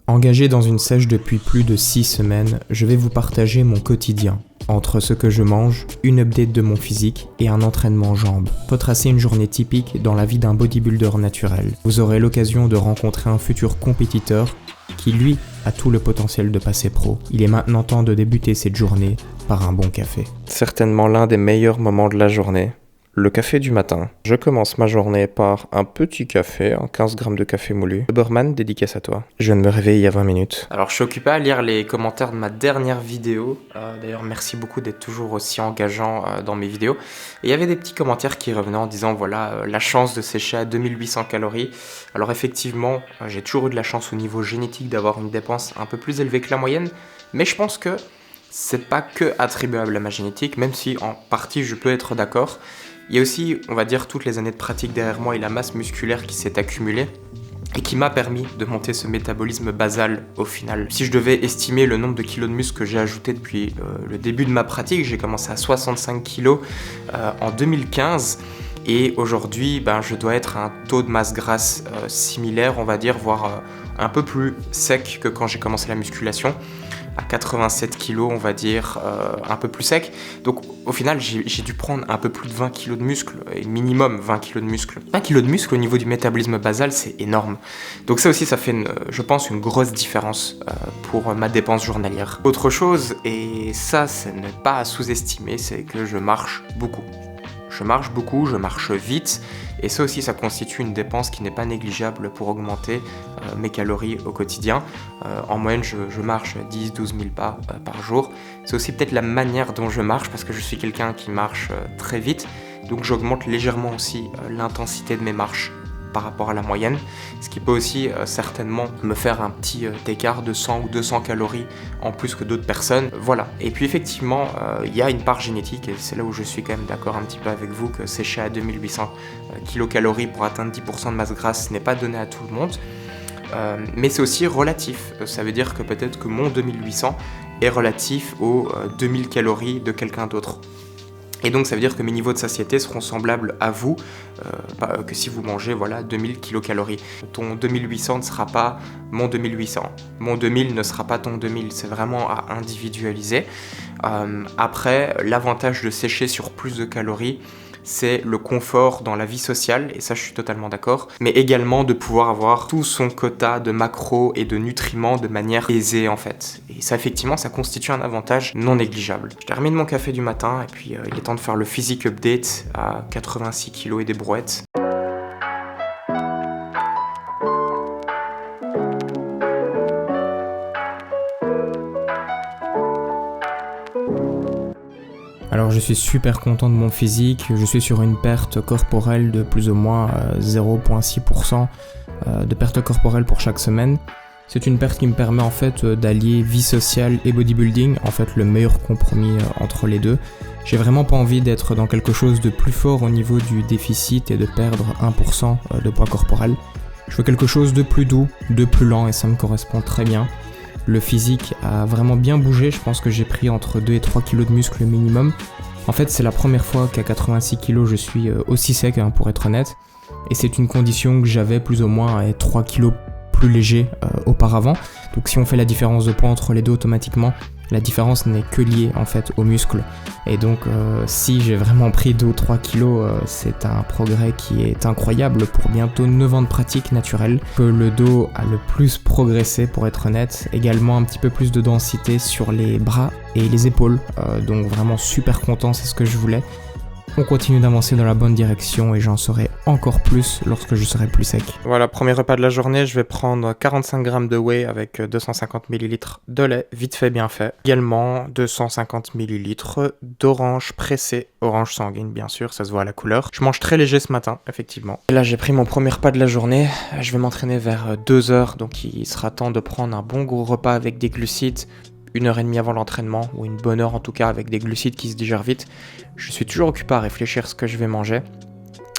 Engagé dans une sèche depuis plus de 6 semaines, je vais vous partager mon quotidien. Entre ce que je mange, une update de mon physique et un entraînement jambes. Retracer une journée typique dans la vie d'un bodybuilder naturel. Vous aurez l'occasion de rencontrer un futur compétiteur qui, lui, a tout le potentiel de passer pro. Il est maintenant temps de débuter cette journée par un bon café. Certainement l'un des meilleurs moments de la journée. Le café du matin. Je commence ma journée par un petit café, 15 grammes de café moulu. Burman, dédicace à toi. Je viens de me réveiller il y a 20 minutes. Alors je suis occupé à lire les commentaires de ma dernière vidéo. D'ailleurs merci beaucoup d'être toujours aussi engageant dans mes vidéos. Et il y avait des petits commentaires qui revenaient en disant voilà la chance de sécher à 2800 calories. Alors effectivement j'ai toujours eu de la chance au niveau génétique d'avoir une dépense un peu plus élevée que la moyenne. Mais je pense que c'est pas que attribuable à ma génétique, même si en partie je peux être d'accord. Il y a aussi, on va dire, toutes les années de pratique derrière moi et la masse musculaire qui s'est accumulée et qui m'a permis de monter ce métabolisme basal au final. Si je devais estimer le nombre de kilos de muscle que j'ai ajouté depuis le début de ma pratique, j'ai commencé à 65 kilos en 2015 et aujourd'hui, je dois être à un taux de masse grasse similaire, on va dire, voire un peu plus sec que quand j'ai commencé la musculation. À 87 kilos, on va dire, un peu plus sec. Donc au final, j'ai dû prendre un peu plus de 20 kilos de muscle, et minimum 20 kilos de muscle. 20 kilos de muscle au niveau du métabolisme basal, c'est énorme. Donc ça aussi, ça fait, je pense, une grosse différence pour ma dépense journalière. Autre chose, et ça, ce n'est pas à sous-estimer, c'est que je marche beaucoup. Je marche beaucoup, je marche vite, et ça aussi, ça constitue une dépense qui n'est pas négligeable pour augmenter mes calories au quotidien. En moyenne, je marche 10-12 000 pas par jour. C'est aussi peut-être la manière dont je marche, parce que je suis quelqu'un qui marche très vite, donc j'augmente légèrement aussi l'intensité de mes marches par rapport à la moyenne, ce qui peut aussi certainement me faire un petit écart de 100 ou 200 calories en plus que d'autres personnes. Voilà. Et puis effectivement, il y a une part génétique, et c'est là où je suis quand même d'accord un petit peu avec vous, que sécher à 2800 kilocalories pour atteindre 10% de masse grasse n'est pas donné à tout le monde. Mais c'est aussi relatif. Ça veut dire que peut-être que mon 2800 est relatif aux 2000 calories de quelqu'un d'autre. Et donc ça veut dire que mes niveaux de satiété seront semblables à vous, que si vous mangez 2000 kilocalories. Ton 2800 ne sera pas mon 2800. Mon 2000 ne sera pas ton 2000. C'est vraiment à individualiser. Après, l'avantage de sécher sur plus de calories, c'est le confort dans la vie sociale, et ça je suis totalement d'accord, mais également de pouvoir avoir tout son quota de macros et de nutriments de manière aisée en fait. Et ça effectivement, ça constitue un avantage non négligeable. Je termine mon café du matin, et puis il est temps de faire le physique update à 86 kg et des brouettes. Alors je suis super content de mon physique, je suis sur une perte corporelle de plus ou moins 0,6% de perte corporelle pour chaque semaine. C'est une perte qui me permet en fait d'allier vie sociale et bodybuilding, en fait le meilleur compromis entre les deux. J'ai vraiment pas envie d'être dans quelque chose de plus fort au niveau du déficit et de perdre 1% de poids corporel. Je veux quelque chose de plus doux, de plus lent, et ça me correspond très bien. Le physique a vraiment bien bougé, je pense que j'ai pris entre 2 et 3 kilos de muscle minimum. En fait, c'est la première fois qu'à 86 kilos je suis aussi sec, pour être honnête. Et c'est une condition que j'avais plus ou moins à 3 kilos plus léger auparavant. Donc si on fait la différence de poids entre les deux automatiquement, la différence n'est que liée en fait aux muscles. Et donc si j'ai vraiment pris 2 ou 3 kilos, c'est un progrès qui est incroyable pour bientôt 9 ans de pratique naturelle. Que le dos a le plus progressé pour être honnête. Également un petit peu plus de densité sur les bras et les épaules. Donc vraiment super content, c'est ce que je voulais. On continue d'avancer dans la bonne direction et j'en saurai encore plus lorsque je serai plus sec. Voilà, premier repas de la journée, je vais prendre 45 grammes de whey avec 250 ml de lait, vite fait, bien fait. Également 250 ml d'orange pressé, orange sanguine bien sûr, ça se voit à la couleur. Je mange très léger ce matin, effectivement. Et là j'ai pris mon premier repas de la journée, je vais m'entraîner vers 2h, donc il sera temps de prendre un bon gros repas avec des glucides, 1h30 avant l'entraînement, ou une bonne heure en tout cas avec des glucides qui se digèrent vite. Je suis toujours occupé à réfléchir à ce que je vais manger.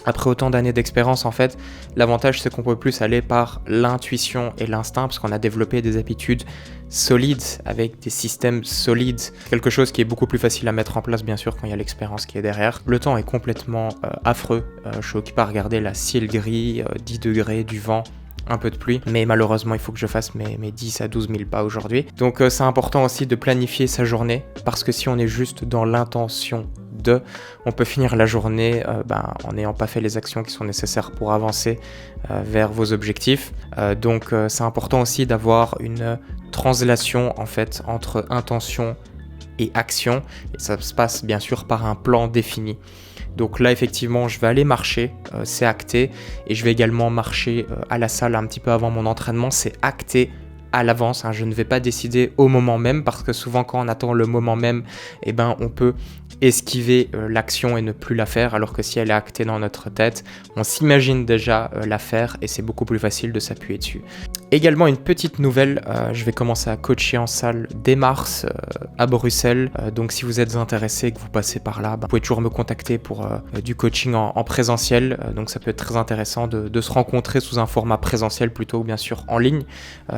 Après autant d'années d'expérience, en fait, l'avantage c'est qu'on peut plus aller par l'intuition et l'instinct parce qu'on a développé des habitudes solides avec des systèmes solides. Quelque chose qui est beaucoup plus facile à mettre en place, bien sûr, quand il y a l'expérience qui est derrière. Le temps est complètement affreux. Je suis occupé à regarder la ciel gris, 10 degrés, du vent. un peu de pluie, mais malheureusement il faut que je fasse mes 10 à 12 000 pas aujourd'hui. Donc c'est important aussi de planifier sa journée, parce que si on est juste dans l'intention on peut finir la journée en n'ayant pas fait les actions qui sont nécessaires pour avancer vers vos objectifs. Donc c'est important aussi d'avoir une translation en fait entre intention et action, et ça se passe bien sûr par un plan défini. Donc là effectivement je vais aller marcher, c'est acté, et je vais également marcher à la salle un petit peu avant mon entraînement, c'est acté à l'avance, je ne vais pas décider au moment même, parce que souvent quand on attend le moment même, on peut esquiver l'action et ne plus la faire, alors que si elle est actée dans notre tête, on s'imagine déjà la faire et c'est beaucoup plus facile de s'appuyer dessus. Également une petite nouvelle, je vais commencer à coacher en salle dès mars à Bruxelles, donc si vous êtes intéressé et que vous passez par là, vous pouvez toujours me contacter pour du coaching en présentiel, donc ça peut être très intéressant de se rencontrer sous un format présentiel plutôt bien sûr en ligne.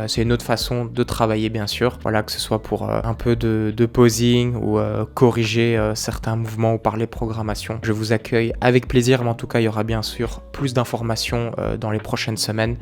C'est une autre façon de travailler bien sûr, voilà, que ce soit pour un peu de posing ou corriger certains mouvements ou parler programmation. Je vous accueille avec plaisir, mais en tout cas il y aura bien sûr plus d'informations dans les prochaines semaines.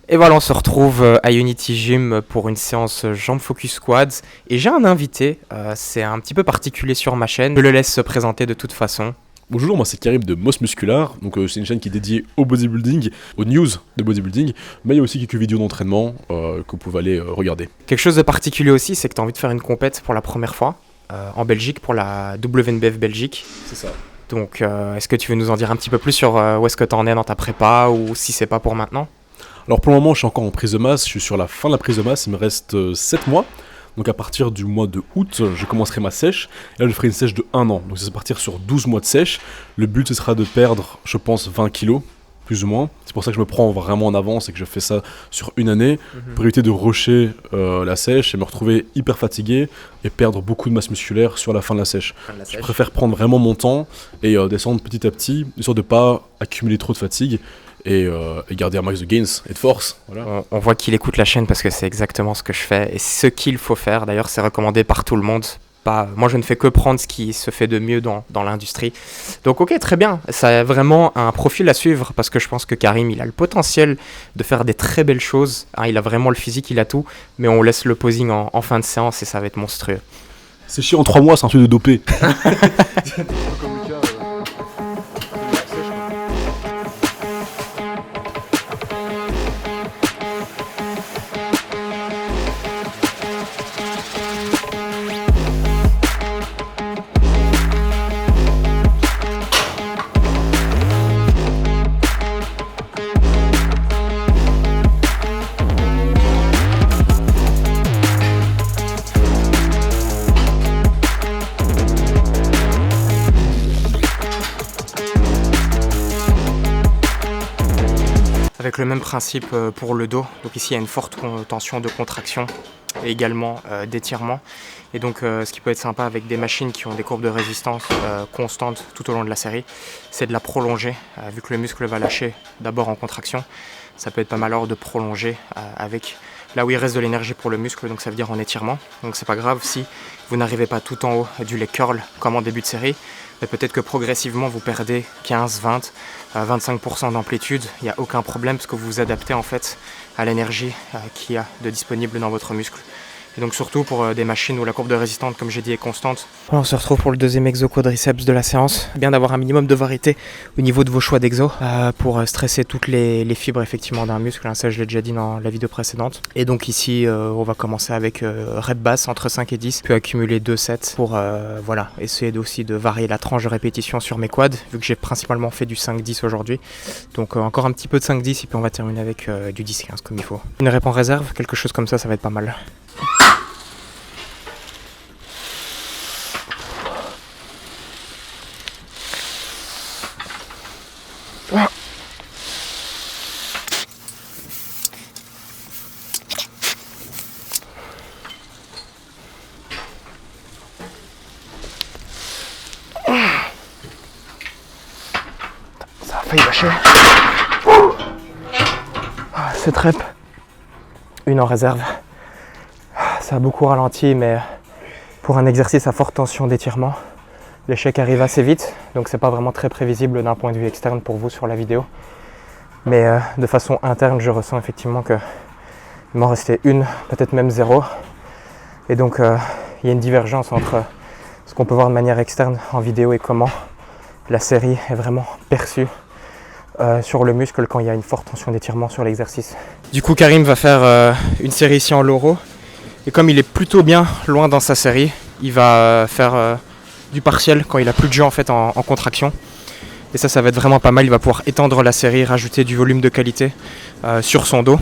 Et voilà, on se retrouve à Unity Gym pour une séance jambes focus squats, et j'ai un invité, c'est un petit peu particulier sur ma chaîne, je le laisse se présenter de toute façon. Bonjour, moi c'est Karim de Moss Muscular, donc c'est une chaîne qui est dédiée au bodybuilding, aux news de bodybuilding, mais il y a aussi quelques vidéos d'entraînement que vous pouvez aller regarder. Quelque chose de particulier aussi, c'est que tu as envie de faire une compète pour la première fois en Belgique, pour la WNBF Belgique. C'est ça. Donc est-ce que tu veux nous en dire un petit peu plus sur où est-ce que tu en es dans ta prépa, ou si c'est pas pour maintenant? Alors pour le moment je suis encore en prise de masse, je suis sur la fin de la prise de masse, il me reste 7 mois. Donc à partir du mois de août, je commencerai ma sèche, et là je ferai une sèche de 1 an, donc ça va partir sur 12 mois de sèche. Le but ce sera de perdre, je pense, 20 kilos, plus ou moins. C'est pour ça que je me prends vraiment en avance et que je fais ça sur une année, pour éviter de rusher la sèche et me retrouver hyper fatigué et perdre beaucoup de masse musculaire sur la fin de la sèche. Je préfère prendre vraiment mon temps et descendre petit à petit, histoire de ne pas accumuler trop de fatigue. Et garder un max de gains et de force. Voilà. On voit qu'il écoute la chaîne, parce que c'est exactement ce que je fais et ce qu'il faut faire. D'ailleurs, c'est recommandé par tout le monde. Moi, je ne fais que prendre ce qui se fait de mieux dans l'industrie. Donc, ok, très bien. Ça a vraiment un profil à suivre, parce que je pense que Karim, il a le potentiel de faire des très belles choses. Il a vraiment le physique, il a tout. Mais on laisse le posing en fin de séance et ça va être monstrueux. C'est chiant, en 3 mois, c'est un truc de dopé. Avec le même principe pour le dos, donc ici il y a une forte tension de contraction et également d'étirement, et donc ce qui peut être sympa avec des machines qui ont des courbes de résistance constantes tout au long de la série, c'est de la prolonger, vu que le muscle va lâcher d'abord en contraction. Ça peut être pas mal alors de prolonger avec là où il reste de l'énergie pour le muscle, donc ça veut dire en étirement. Donc c'est pas grave si vous n'arrivez pas tout en haut du leg curl comme en début de série, mais peut-être que progressivement vous perdez 15, 20, 25% d'amplitude, il n'y a aucun problème, parce que vous vous adaptez en fait à l'énergie qu'il y a de disponible dans votre muscle. Et donc surtout pour des machines où la courbe de résistance, comme j'ai dit, est constante. On se retrouve pour le deuxième exo quadriceps de la séance. Bien d'avoir un minimum de variété au niveau de vos choix d'exo pour stresser toutes les fibres effectivement d'un muscle. Ça je l'ai déjà dit dans la vidéo précédente. Et donc ici on va commencer avec rep basse entre 5 et 10, puis accumuler 2 sets pour voilà, essayer aussi de varier la tranche de répétition sur mes quads, vu que j'ai principalement fait du 5-10 aujourd'hui. Donc encore un petit peu de 5-10 et puis on va terminer avec du 10-15 comme il faut. Une rep en réserve, quelque chose comme ça va être pas mal. Ça a failli lâcher. Cette rep, une en réserve. Ça a beaucoup ralenti, mais pour un exercice à forte tension d'étirement, l'échec arrive assez vite, donc c'est pas vraiment très prévisible d'un point de vue externe pour vous sur la vidéo. Mais de façon interne, je ressens effectivement qu'il m'en restait une, peut-être même 0. Et donc il y a une divergence entre ce qu'on peut voir de manière externe en vidéo et comment la série est vraiment perçue sur le muscle quand il y a une forte tension d'étirement sur l'exercice. Du coup, Karim va faire une série ici en loro. Et comme il est plutôt bien loin dans sa série, il va faire du partiel quand il a plus de jeu en fait en contraction. Et ça va être vraiment pas mal. Il va pouvoir étendre la série, rajouter du volume de qualité sur son dos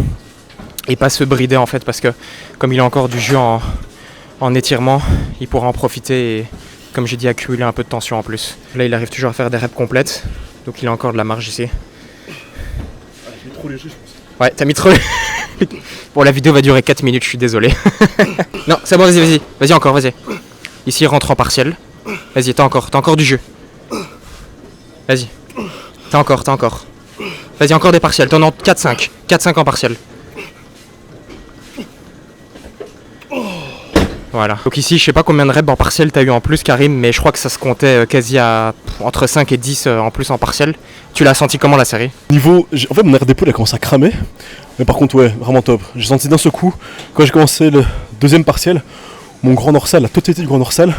et pas se brider en fait, parce que comme il a encore du jeu en étirement, il pourra en profiter et, comme j'ai dit, accumuler un peu de tension en plus. Là, il arrive toujours à faire des reps complètes, donc il a encore de la marge ici. Ah, j'ai mis trop léger, je pense. Ouais, t'as mis trop léger. Bon, la vidéo va durer 4 minutes, je suis désolé. Non, c'est bon, vas-y encore, vas-y. Ici, il rentre en partiel. Vas-y, t'as encore du jeu. Vas-y, t'as encore. Vas-y, encore des partiels, t'en as 4-5. 4-5 en partiel. Voilà. Donc ici, je sais pas combien de reps en partiel t'as eu en plus, Karim, mais je crois que ça se comptait quasi à entre 5 et 10 en plus en partiel. Tu l'as senti comment la série? En fait, mon air d'épaule a commencé à cramer. Mais par contre, ouais, vraiment top. J'ai senti d'un seul coup, quand j'ai commencé le deuxième partiel, mon grand dorsal, la totalité du grand dorsal,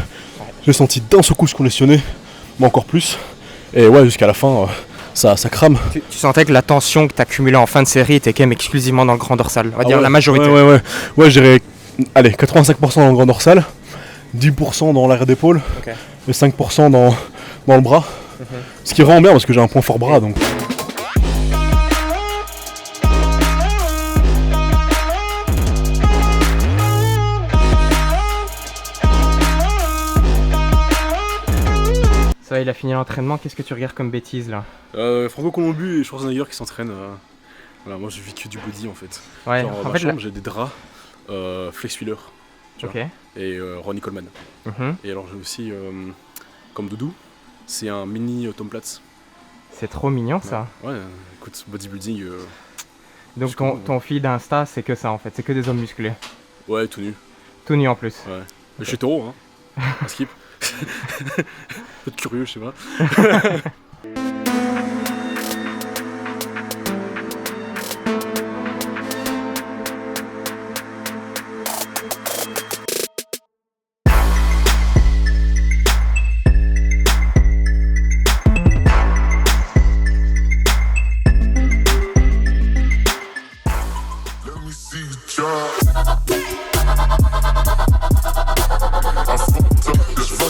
j'ai senti d'un seul coup se congestionner, mais encore plus. Et ouais, jusqu'à la fin, ça crame. Tu sentais que la tension que t'accumulais en fin de série était quand même exclusivement dans le grand dorsal, on va dire ouais, la majorité. Ouais, je dirais, allez, 85% dans le grand dorsal, 10% dans l'arrière d'épaule, Okay. Et 5% dans le bras. Ce qui est vraiment bien parce que j'ai un point fort bras, donc... Ça va, il a fini l'entraînement, qu'est-ce que tu regardes comme bêtise là? Franco Colombu et Schwarzenegger qui s'entraînent. Voilà, moi je vis que du body en fait. Ouais, Genre, en dans fait, ma chambre, j'ai des draps, Flex Wheeler, Ok. et Ronnie Coleman. Mhm. Et alors j'ai aussi, comme doudou, c'est un mini Tom Platz. C'est trop mignon ça. Ouais, écoute, bodybuilding. Donc ton feed Insta, c'est que ça en fait, c'est que des hommes musclés. Ouais, tout nu. Tout nu en plus. Ouais. Mais je suis taureau, hein. Un skip. Peut-être curieux, je sais pas.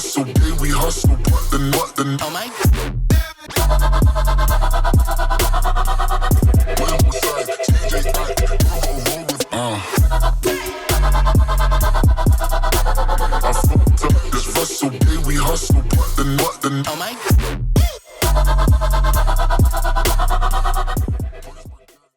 So big we hustle, what the